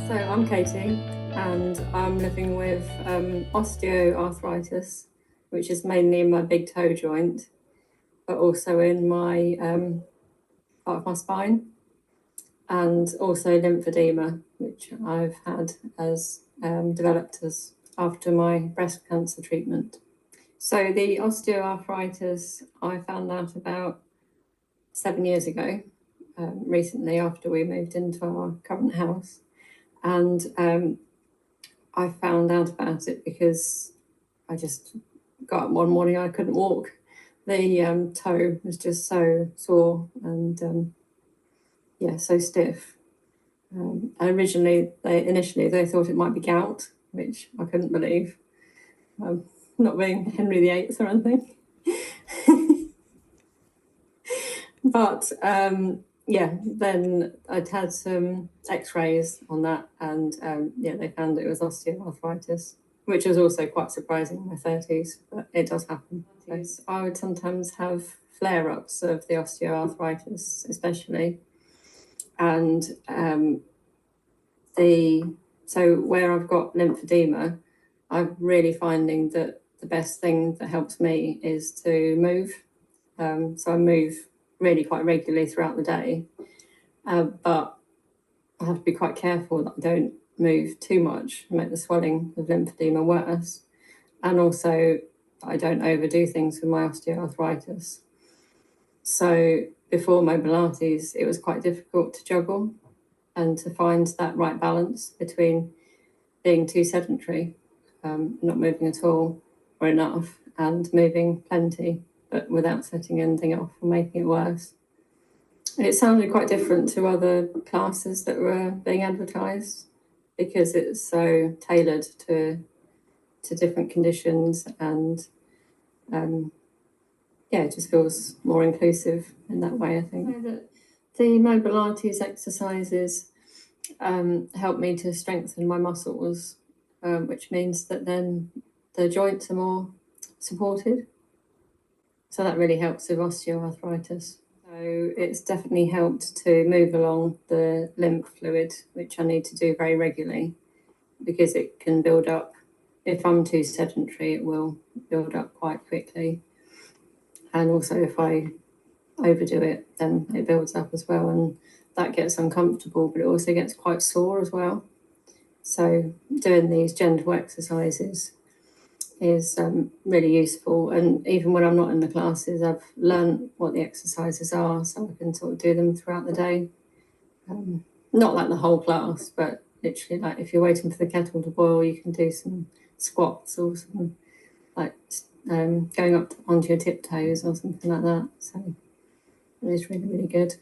So I'm Katie and I'm living with osteoarthritis, which is mainly in my big toe joint, but also in my part of my spine, and also lymphedema, which I've had as developed as after my breast cancer treatment. So the osteoarthritis I found out about 7 years ago, recently after we moved into our current house. And I found out about it because I just got up one morning, I couldn't walk. The toe was just so sore and so stiff. Initially they thought it might be gout, which I couldn't believe. Not being Henry VIII or anything. But then I'd had some x-rays on that and they found it was osteoarthritis, which was also quite surprising in my 30s, but it does happen. Yes, I would sometimes have flare-ups of the osteoarthritis, especially. And so where I've got lymphedema, I'm really finding that the best thing that helps me is to move. So I move really quite regularly throughout the day, but I have to be quite careful that I don't move too much and make the swelling of lymphedema worse, and also I don't overdo things with my osteoarthritis. So before Mobilates, it was quite difficult to juggle and to find that right balance between being too sedentary, not moving at all or enough, and moving plenty, but without setting anything off or making it worse. It sounded quite different to other classes that were being advertised because it's so tailored to different conditions, and it just feels more inclusive in that way, I think. So that the Mobilates exercises help me to strengthen my muscles, which means that then the joints are more supported. So that really helps with osteoarthritis. So it's definitely helped to move along the lymph fluid, which I need to do very regularly because it can build up. If I'm too sedentary, it will build up quite quickly. And also if I overdo it, then it builds up as well, and that gets uncomfortable, but it also gets quite sore as well. So doing these gentle exercises is really useful, and even when I'm not in the classes, I've learned what the exercises are, so I can sort of do them throughout the day. Not like the whole class, but literally, like if you're waiting for the kettle to boil, you can do some squats or some like going up onto your tiptoes or something like that. So it is really, really good.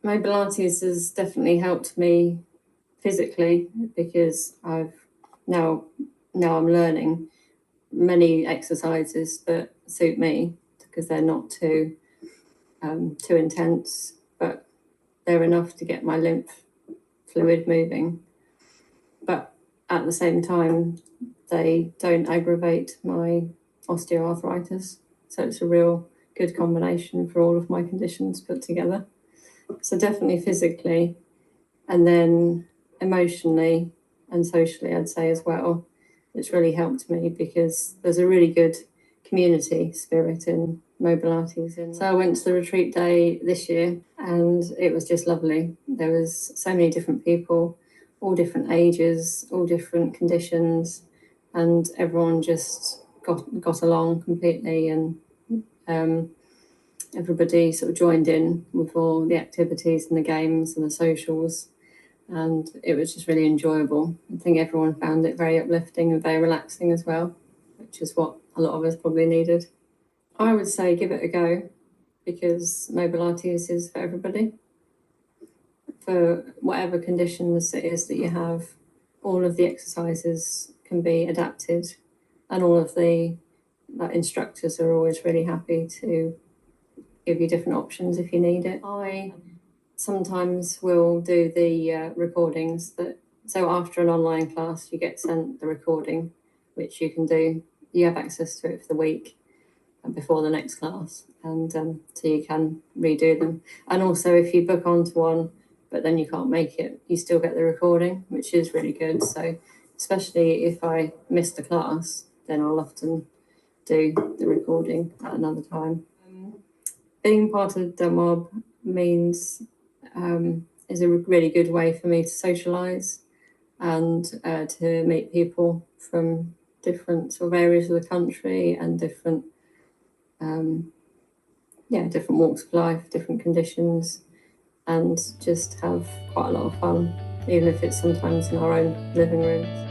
Mobilates has definitely helped me physically because I've now I'm learning many exercises that suit me because they're not too intense, but they're enough to get my lymph fluid moving. But at the same time, they don't aggravate my osteoarthritis. So it's a real good combination for all of my conditions put together. So definitely physically, and then emotionally and socially, I'd say as well. It's really helped me because there's a really good community spirit in Mobilates. So I went to the retreat day this year and it was just lovely. There was so many different people, all different ages, all different conditions, and everyone just got along completely, and everybody sort of joined in with all the activities and the games and the socials. And it was just really enjoyable. I think everyone found it very uplifting and very relaxing as well, which is what a lot of us probably needed. I would say give it a go because Mobilates is for everybody. For whatever conditions it is that you have, all of the exercises can be adapted, and all of the instructors are always really happy to give you different options if you need it. I sometimes will do the recordings so after an online class you get sent the recording, which you can do. You have access to it for the week before the next class, and so you can redo them. And also if you book onto one, but then you can't make it, you still get the recording, which is really good. So especially if I missed a class, then I'll often do the recording at another time. Being part of the mob means is a really good way for me to socialise and to meet people from different sort of areas of the country and different different walks of life, different conditions, and just have quite a lot of fun, even if it's sometimes in our own living rooms.